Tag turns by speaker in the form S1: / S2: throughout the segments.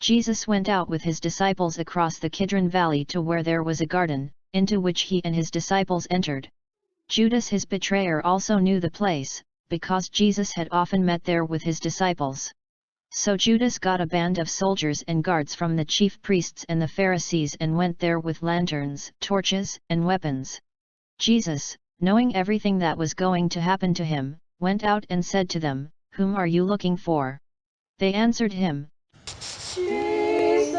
S1: Jesus went out with his disciples across the Kidron Valley to where there was a garden, into which he and his disciples entered. Judas his betrayer also knew the place, because Jesus had often met there with his disciples. So Judas got a band of soldiers and guards from the chief priests and the Pharisees and went there with lanterns, torches, and weapons. Jesus, knowing everything that was going to happen to him, went out and said to them, "Whom are you looking for?" They answered him,
S2: Jesus,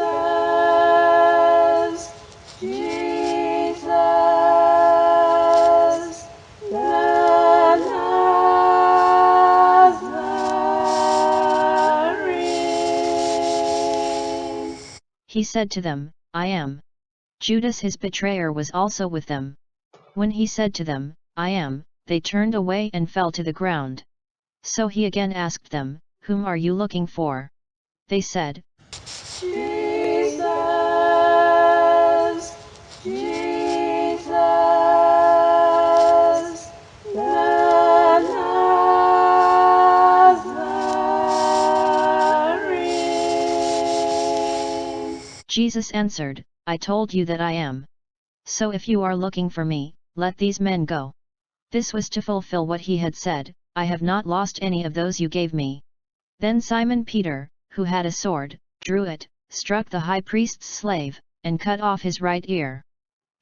S2: Jesus, the Nazarene.
S1: He said to them, "I am." Judas his betrayer was also with them. When he said to them, "I am," they turned away and fell to the ground. So he again asked them, "Whom are you looking for?" They said,
S2: Jesus, Jesus, the Nazarene.
S1: Jesus answered, "I told you that I am. So if you are looking for me, let these men go." This was to fulfill what he had said, "I have not lost any of those you gave me." Then Simon Peter, who had a sword, drew it, struck the high priest's slave, and cut off his right ear.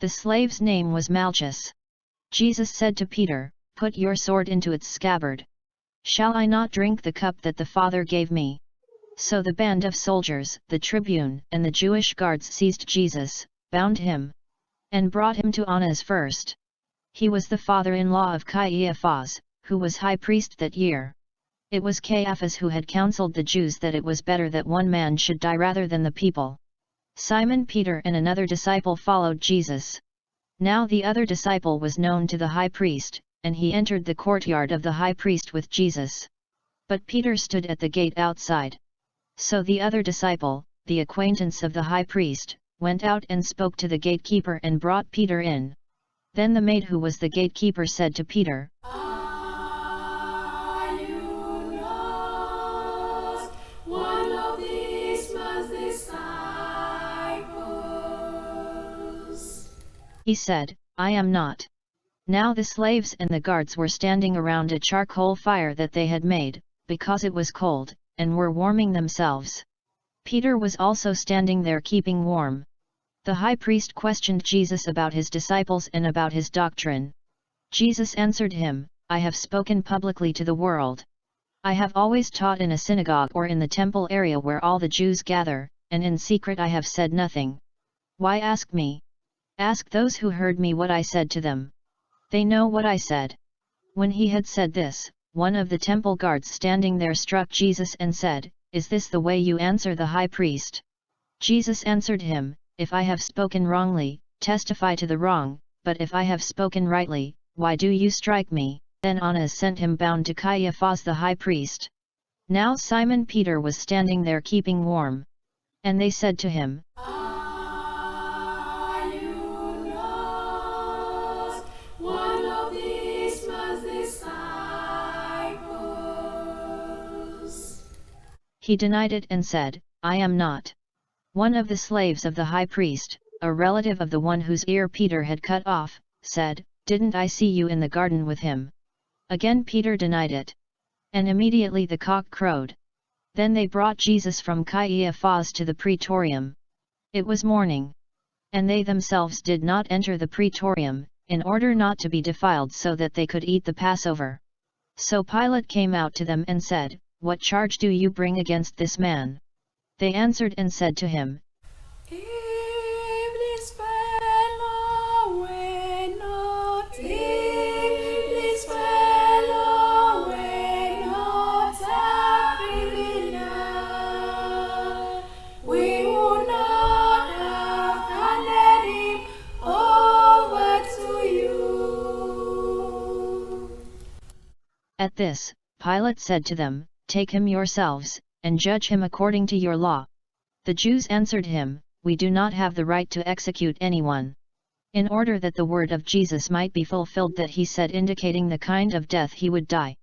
S1: The slave's name was Malchus. Jesus said to Peter, "Put your sword into its scabbard. Shall I not drink the cup that the Father gave me?" So the band of soldiers, the tribune and the Jewish guards seized Jesus, bound him, and brought him to Annas first. He was the father-in-law of Caiaphas, who was high priest that year. It was Caiaphas who had counseled the Jews that it was better that one man should die rather than the people. Simon Peter and another disciple followed Jesus. Now the other disciple was known to the high priest, and he entered the courtyard of the high priest with Jesus. But Peter stood at the gate outside. So the other disciple, the acquaintance of the high priest, went out and spoke to the gatekeeper and brought Peter in. Then the maid who was the gatekeeper said to Peter,
S2: Are you not one of these man's disciples?
S1: He said, "I am not." Now the slaves and the guards were standing around a charcoal fire that they had made, because it was cold, and were warming themselves. Peter was also standing there keeping warm. The high priest questioned Jesus about his disciples and about his doctrine. Jesus answered him, "I have spoken publicly to the world. I have always taught in a synagogue or in the temple area where all the Jews gather, and in secret I have said nothing. Why ask me? Ask those who heard me what I said to them. They know what I said." When he had said this, one of the temple guards standing there struck Jesus and said, "Is this the way you answer the high priest?" Jesus answered him, "If I have spoken wrongly, testify to the wrong, but if I have spoken rightly, why do you strike me?" Then Annas sent him bound to Caiaphas the high priest. Now Simon Peter was standing there keeping warm. And they said to him,
S2: Are you not one of these man's disciples?
S1: He denied it and said, "I am not." One of the slaves of the high priest, a relative of the one whose ear Peter had cut off, said, "Didn't I see you in the garden with him?" Again Peter denied it. And immediately the cock crowed. Then they brought Jesus from Caiaphas to the praetorium. It was morning. And they themselves did not enter the praetorium, in order not to be defiled so that they could eat the Passover. So Pilate came out to them and said, "What charge do you bring against this man?" They answered and said to him,
S2: If this fellow were not, if this fellow were not a criminal, we would not have handed him over to you.
S1: At this, Pilate said to them, "Take him yourselves, and judge him according to your law." The Jews answered him, "We do not have the right to execute anyone." In order that the word of Jesus might be fulfilled that he said, indicating the kind of death he would die.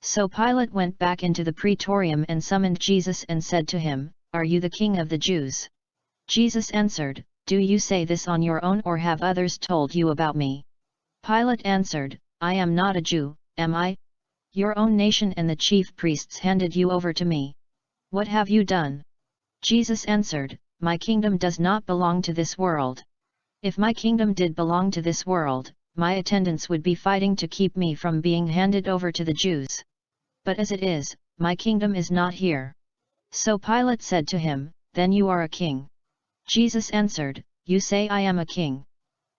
S1: So Pilate went back into the praetorium and summoned Jesus and said to him, "Are you the king of the Jews?" Jesus answered, "Do you say this on your own or have others told you about me?" Pilate answered, "I am not a Jew, am I? Your own nation and the chief priests handed you over to me. What have you done?" Jesus answered, "My kingdom does not belong to this world. If my kingdom did belong to this world, my attendants would be fighting to keep me from being handed over to the Jews. But as it is, my kingdom is not here." So Pilate said to him, "Then you are a king." Jesus answered, "You say I am a king.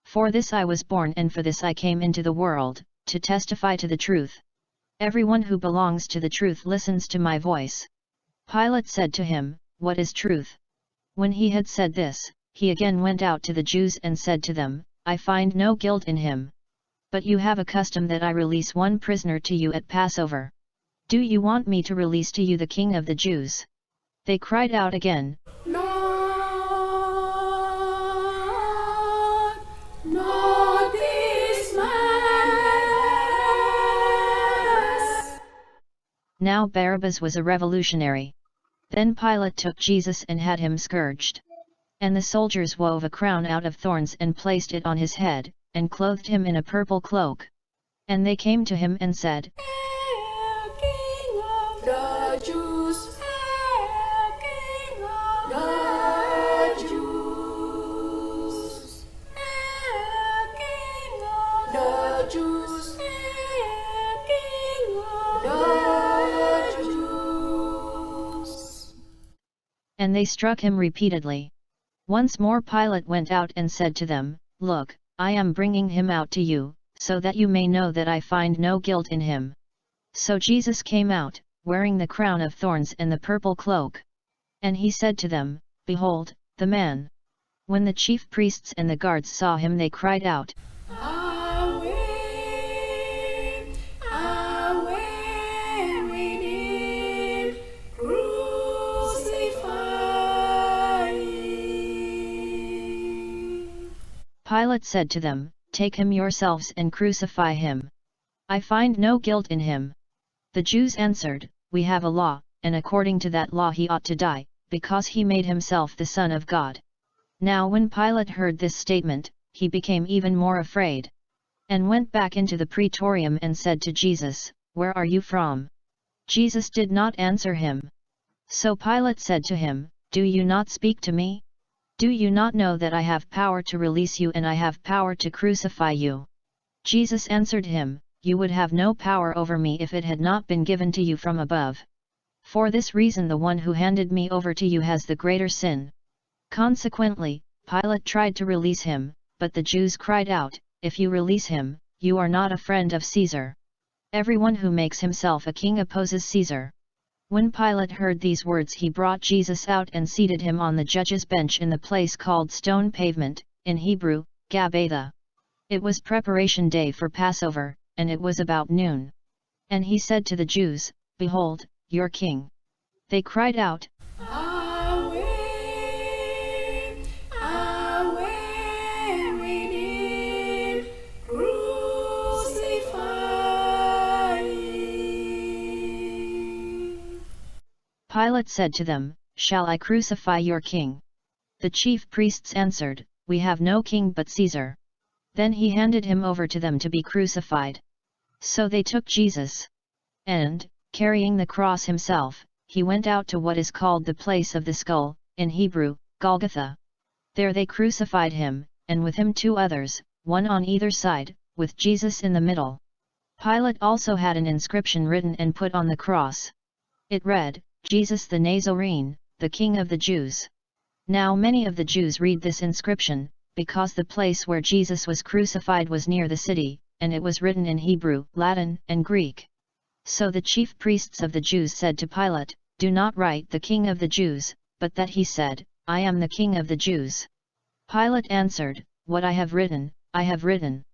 S1: For this I was born and for this I came into the world, to testify to the truth. Everyone who belongs to the truth listens to my voice." Pilate said to him, "What is truth?" When he had said this, he again went out to the Jews and said to them, "I find no guilt in him. But you have a custom that I release one prisoner to you at Passover. Do you want me to release to you the king of the Jews?" They cried out again,
S2: Lord, not this man.
S1: Now Barabbas was a revolutionary. Then Pilate took Jesus and had him scourged. And the soldiers wove a crown out of thorns and placed it on his head, and clothed him in a purple cloak. And they came to him and said,
S2: Hail, King of the Jews! Hail, King of the Jews! Hail, King of the Jews! Hail, King of the Jews!
S1: And they struck him repeatedly. Once more Pilate went out and said to them, "Look, I am bringing him out to you, so that you may know that I find no guilt in him." So Jesus came out, wearing the crown of thorns and the purple cloak. And he said to them, "Behold, the man." When the chief priests and the guards saw him they cried out,
S2: Away, away with him, crucify him.
S1: Pilate said to them, "Take him yourselves and crucify him. I find no guilt in him." The Jews answered, "We have a law, and according to that law he ought to die, because he made himself the Son of God." Now when Pilate heard this statement, he became even more afraid. And went back into the praetorium and said to Jesus, "Where are you from?" Jesus did not answer him. So Pilate said to him, "Do you not speak to me? Do you not know that I have power to release you and I have power to crucify you?" Jesus answered him, "You would have no power over me if it had not been given to you from above. For this reason the one who handed me over to you has the greater sin." Consequently, Pilate tried to release him, but the Jews cried out, "If you release him, you are not a friend of Caesar. Everyone who makes himself a king opposes Caesar." When Pilate heard these words he brought Jesus out and seated him on the judge's bench in the place called Stone Pavement, in Hebrew, Gabbatha. It was preparation day for Passover, and it was about noon. And he said to the Jews, "Behold, your king." They cried out,
S2: Away, away with him, crucify him.
S1: Pilate said to them, "Shall I crucify your king?" The chief priests answered, "We have no king but Caesar." Then he handed him over to them to be crucified. So they took Jesus. And, carrying the cross himself, he went out to what is called the place of the skull, in Hebrew, Golgotha. There they crucified him, and with him 2 others, one on either side, with Jesus in the middle. Pilate also had an inscription written and put on the cross. It read, "Jesus the Nazarene, the King of the Jews." Now many of the Jews read this inscription, because the place where Jesus was crucified was near the city, and it was written in Hebrew, Latin, and Greek. So the chief priests of the Jews said to Pilate, "Do not write the King of the Jews, but that he said, I am the King of the Jews." Pilate answered, "What I have written, I have written."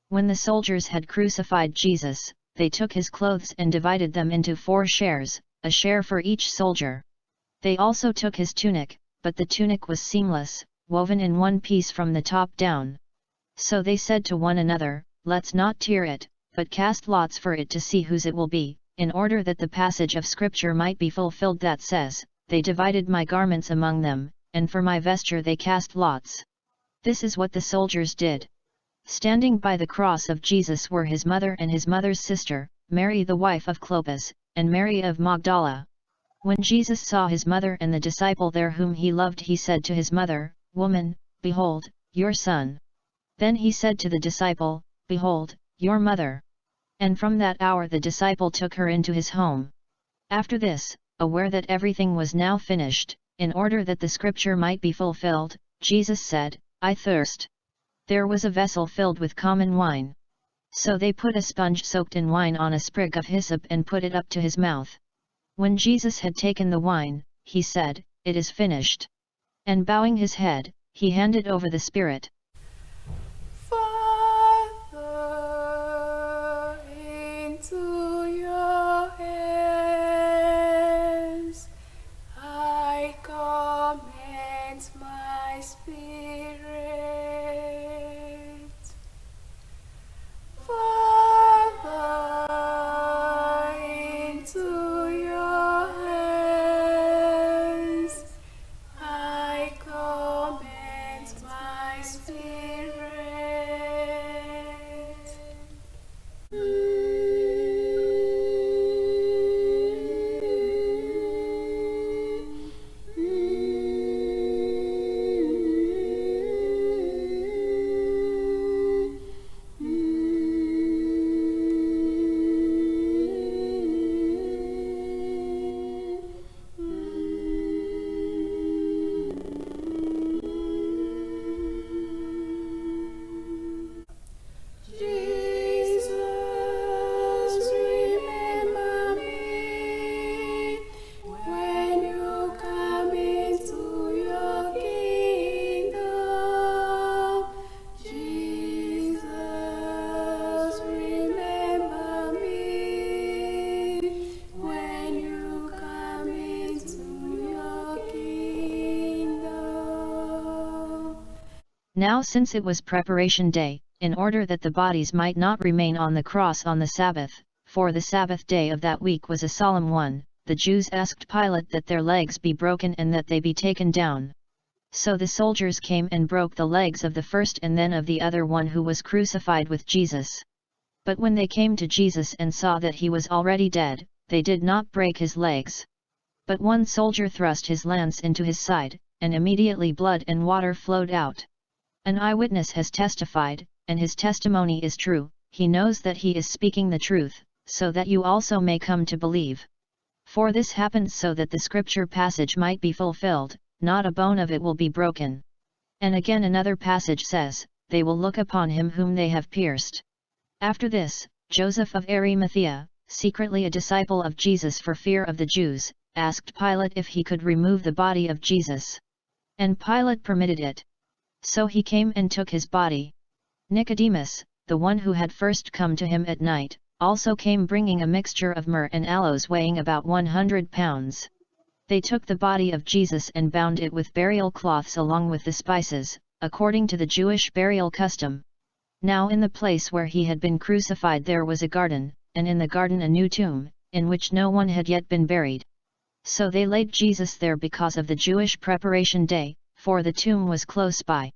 S1: When the soldiers had crucified Jesus, they took his clothes and divided them into 4 shares, a share for each soldier. They also took his tunic, but the tunic was seamless, woven in one piece from the top down. So they said to one another, "Let's not tear it, but cast lots for it to see whose it will be," in order that the passage of Scripture might be fulfilled that says, they divided my garments among them, and for my vesture they cast lots. This is what the soldiers did. Standing by the cross of Jesus were his mother and his mother's sister, Mary the wife of Clopas, and Mary of Magdala. When Jesus saw his mother and the disciple there whom he loved, he said to his mother, "Woman, behold, your son." Then he said to the disciple, "Behold, your mother." And from that hour the disciple took her into his home. After this, aware that everything was now finished, in order that the scripture might be fulfilled, Jesus said, "I thirst." There was a vessel filled with common wine. So they put a sponge soaked in wine on a sprig of hyssop and put it up to his mouth. When Jesus had taken the wine, he said, "It is finished." And bowing his head, he handed over the spirit.
S2: Father, into your hands I commend my spirit. Father, into your hands I commend my spirit. Jesus, remember me when you come into your kingdom. Jesus, remember me when you come into your kingdom.
S1: Now since it was preparation day, in order that the bodies might not remain on the cross on the Sabbath, for the Sabbath day of that week was a solemn one, the Jews asked Pilate that their legs be broken and that they be taken down. So the soldiers came and broke the legs of the first and then of the other one who was crucified with Jesus. But when they came to Jesus and saw that he was already dead, they did not break his legs. But one soldier thrust his lance into his side, and immediately blood and water flowed out. An eyewitness has testified, and his testimony is true. He knows that he is speaking the truth, so that you also may come to believe. For this happened so that the scripture passage might be fulfilled, not a bone of it will be broken. And again another passage says, "They will look upon him whom they have pierced." After this, Joseph of Arimathea, secretly a disciple of Jesus for fear of the Jews, asked Pilate if he could remove the body of Jesus. And Pilate permitted it. So he came and took his body. Nicodemus, the one who had first come to him at night, also came bringing a mixture of myrrh and aloes weighing about 100 pounds. They took the body of Jesus and bound it with burial cloths along with the spices, according to the Jewish burial custom. Now in the place where he had been crucified there was a garden, and in the garden a new tomb, in which no one had yet been buried. So they laid Jesus there because of the Jewish preparation day, for the tomb was close by.